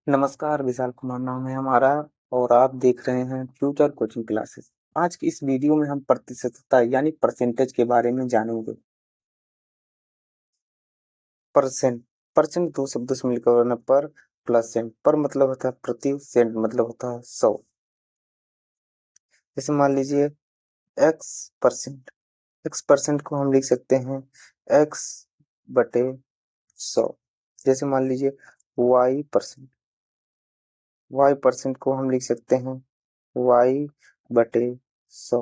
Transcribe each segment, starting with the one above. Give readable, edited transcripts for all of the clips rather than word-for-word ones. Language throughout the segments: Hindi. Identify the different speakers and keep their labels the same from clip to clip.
Speaker 1: नमस्कार, विशाल कुमार नाम है हमारा और आप देख रहे हैं फ्यूचर कोचिंग क्लासेस। आज की इस वीडियो में हम प्रतिशतता यानी परसेंटेज के बारे में जानेंगे। परसेंट परसेंट दो शब्दों से मिलकर बना पर प्लस सेंट। पर मतलब होता है प्रति, सेंट मतलब होता है 100। जैसे मान लीजिए एक्स परसेंट। एक्स परसेंट को हम लिख सकते हैं एक्स बटे 100। जैसे मान लीजिए वाई परसेंट। वाई परसेंट को हम लिख सकते हैं वाई बटे 100।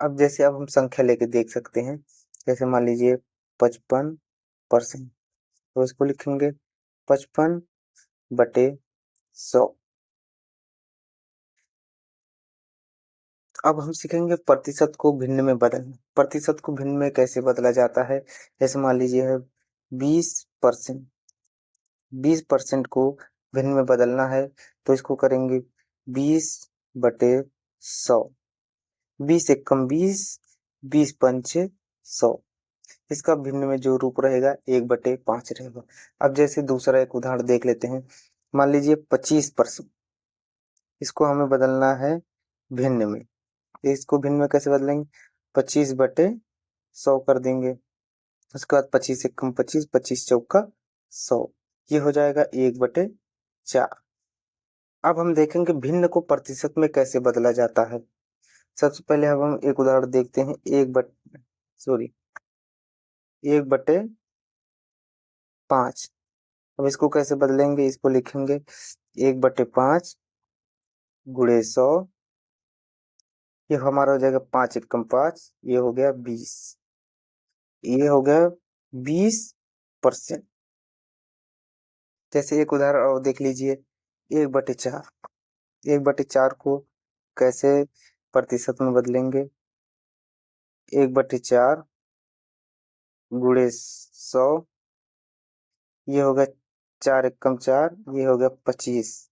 Speaker 1: अब हम संख्या लेके देख सकते हैं। जैसे मान लीजिए 55%, तो इसको लिखेंगे 55/100। अब हम सीखेंगे प्रतिशत को भिन्न में बदलना। प्रतिशत को भिन्न में कैसे बदला जाता है। जैसे मान लीजिए है 20%। 20% को भिन्न में बदलना है तो इसको करेंगे 20/100। 20 एकम 20, 20 पंचे 100। इसका भिन्न में जो रूप रहेगा 1/5 रहेगा। अब जैसे दूसरा एक उदाहरण देख लेते हैं। मान लीजिए 25%। इसको हमें बदलना है भिन्न में। इसको भिन्न में कैसे बदलेंगे, 25/100 कर देंगे। उसके बाद 25 एकम 25, 25 चौका 100। ये हो जाएगा 1/4। अब हम देखेंगे भिन्न को प्रतिशत में कैसे बदला जाता है। सबसे पहले अब हम एक उदाहरण देखते हैं। 1/5। अब इसको कैसे बदलेंगे, इसको लिखेंगे 1/5 गुणे 100। ये हमारा हो जाएगा 5 एकम 5, ये हो गया 20। ये हो गया 20%। जैसे एक उदाहरण और देख लीजिए 1/4। 1/4 को कैसे प्रतिशत में बदलेंगे, 1/4 गुणे 100। ये हो गया 4 एकम 4, ये हो गया 25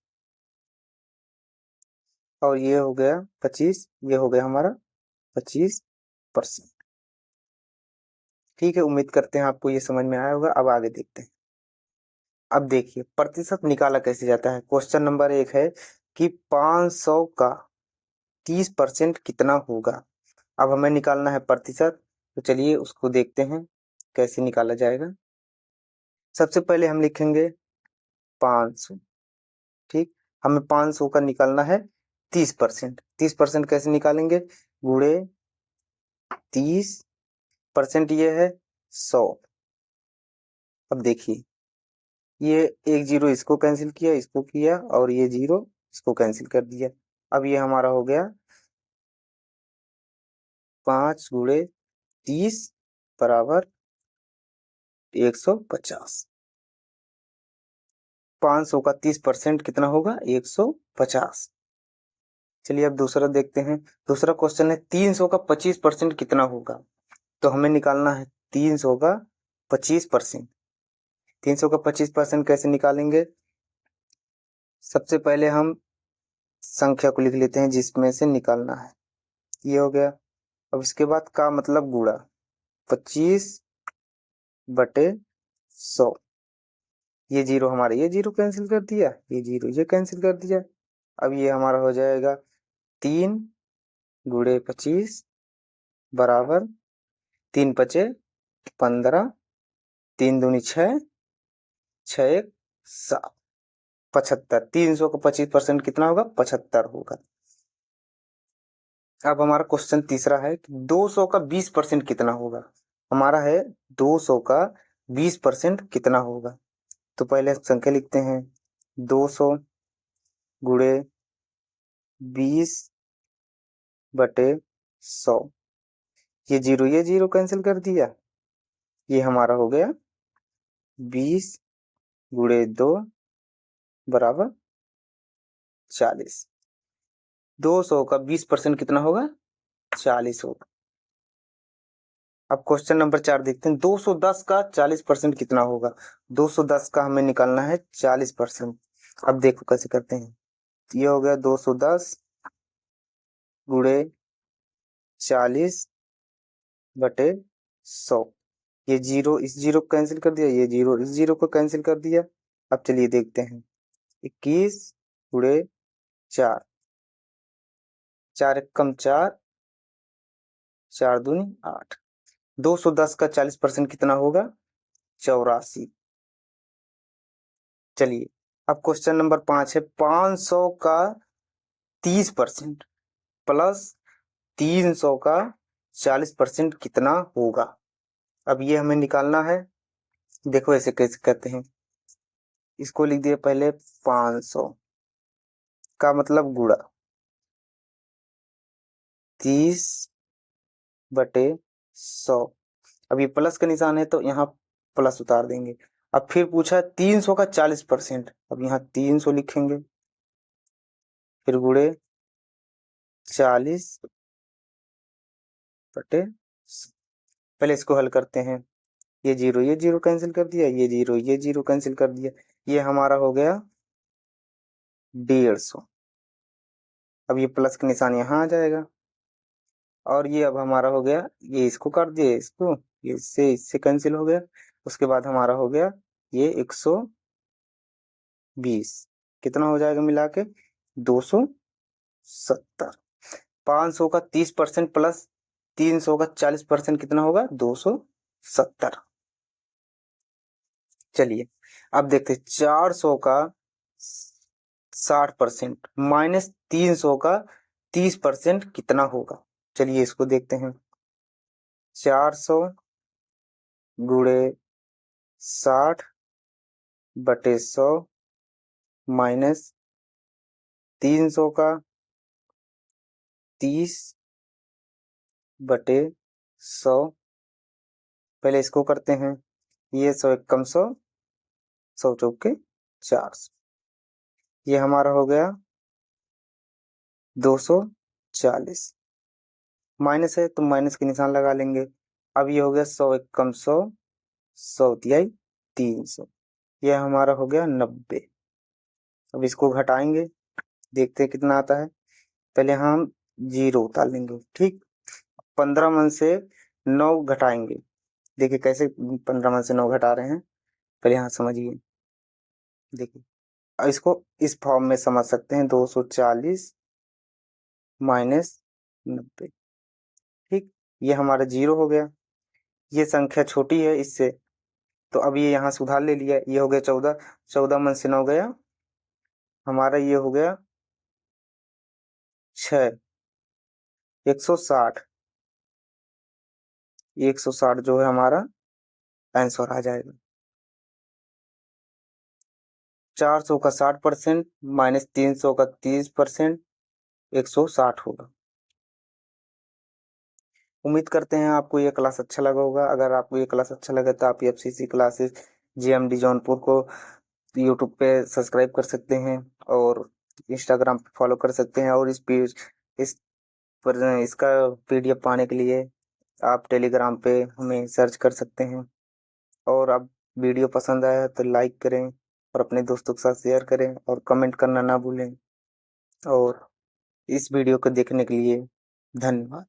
Speaker 1: और ये हो गया 25। ये हो गया हमारा 25%। ठीक है, उम्मीद करते हैं आपको ये समझ में आया होगा। अब आगे देखते हैं। अब देखिए प्रतिशत निकाला कैसे जाता है। क्वेश्चन नंबर 1 है कि 500 का 30% कितना होगा। अब हमें निकालना है प्रतिशत, तो चलिए उसको देखते हैं कैसे निकाला जाएगा। सबसे पहले हम लिखेंगे 500। ठीक, हमें 500 का निकालना है 30%। 30% कैसे निकालेंगे, गुणे 30%, ये है 100। अब देखिए ये एक जीरो इसको कैंसिल किया, इसको किया, और ये जीरो इसको कैंसिल कर दिया। अब ये हमारा हो गया 5 × 30 बराबर 150। 500 का 30% कितना होगा, 150। चलिए अब दूसरा देखते हैं। दूसरा क्वेश्चन है 300 का 25% कितना होगा। तो हमें निकालना है 300 का 25%। 300 का 25% कैसे निकालेंगे, सबसे पहले हम संख्या को लिख लेते हैं जिसमें से निकालना है। ये हो गया। अब इसके बाद का मतलब गुणा 25/100। ये जीरो हमारा, ये जीरो कैंसिल कर दिया, ये जीरो ये कैंसिल कर दिया। अब ये हमारा हो जाएगा 3 × 25 बराबर 3 × 5 = 15, 3 दूनी 6, 6 × 1 = 7, 75। 300 का 25% कितना होगा, 75 होगा। अब हमारा क्वेश्चन तीसरा है कि 200 का 20% कितना होगा। हमारा है 200 का 20% कितना होगा। तो पहले संख्या लिखते हैं 200 गुणे 20/100। ये जीरो कैंसिल कर दिया। ये हमारा हो गया 20 × 2 बराबर 40। 200 का 20% कितना होगा, 40 होगा। अब क्वेश्चन नंबर 4 देखते हैं। 210 का 40% कितना होगा। 210 का हमें निकालना है 40%। अब देखो कैसे करते हैं। ये हो गया 210 गुणे 40/100। ये जीरो इस जीरो को कैंसिल कर दिया, ये जीरो इस जीरो को कैंसिल कर दिया। अब चलिए देखते हैं। 21 गुणे 4, 4 एकम 4, 4 दूनी 8। 210 का 40% कितना होगा? 84। चलिए अब क्वेश्चन नंबर 5 है, 500 का 30% प्लस 300 का 40% कितना होगा? अब ये हमें निकालना है। देखो ऐसे कैसे करते हैं, इसको लिख दिए पहले 500 का मतलब गुणा 30/100। अब ये प्लस का निशान है तो यहाँ प्लस उतार देंगे। अब फिर पूछा 300 का 40%, अब यहाँ 300 लिखेंगे, फिर गुणे 40/100। पहले इसको हल करते हैं। ये जीरो कैंसिल कर दिया, ये जीरो कैंसिल कर दिया, ये हमारा हो गया 150। अब ये प्लस का निशान यहाँ आ जाएगा, और ये अब हमारा हो गया, ये इसको कर दिए, इसको ये इससे कैंसिल हो गया। उसके बाद हमारा हो गया ये 120। कितना हो जाएगा मिला के? 270। 500 का 30% प्लस 300 का 40% कितना होगा? 270। चलिए अब देखते 400 का 60% माइनस 300 का 30% कितना होगा? चलिए इसको देखते हैं। 400 गुणे 60/100 माइनस 300 का 30/100। पहले इसको करते हैं, ये 100 एकम 100, 100 चौके 400, ये हमारा हो गया 240। माइनस है तो माइनस के निशान लगा लेंगे। अब ये हो गया 100 एकम 100, 100 तिहाई 300, यह हमारा हो गया 90। अब इसको घटाएंगे, देखते हैं कितना आता है। पहले हम जीरो उतार लेंगे, ठीक। 15 मन से 9 घटाएंगे, देखिए कैसे 15 मन से 9 घटा रहे हैं, पहले यहाँ समझिए। देखिए अब इसको इस फॉर्म में समझ सकते हैं, 240 माइनस 90, ठीक। ये हमारा जीरो हो गया, ये संख्या छोटी है इससे, तो अब ये यहाँ सुधार ले लिया, ये हो गया 14। 14 मन से 9 गया, हमारा ये हो गया 6, 160। 160 जो है हमारा आंसर आ जाएगा। 400 का 60% माइनस 300 का 30%, 160 होगा। उम्मीद करते हैं आपको ये क्लास अच्छा लगा होगा। अगर आपको ये क्लास अच्छा लगा तो आप FCC क्लासेस GMD जौनपुर को यूट्यूब पे सब्सक्राइब कर सकते हैं और इंस्टाग्राम पे फॉलो कर सकते हैं, और इस पर इसका PDF पाने के लिए आप टेलीग्राम पे हमें सर्च कर सकते हैं। और अब वीडियो पसंद आया तो लाइक करें और अपने दोस्तों के साथ शेयर करें और कमेंट करना ना भूलें। और इस वीडियो को देखने के लिए धन्यवाद।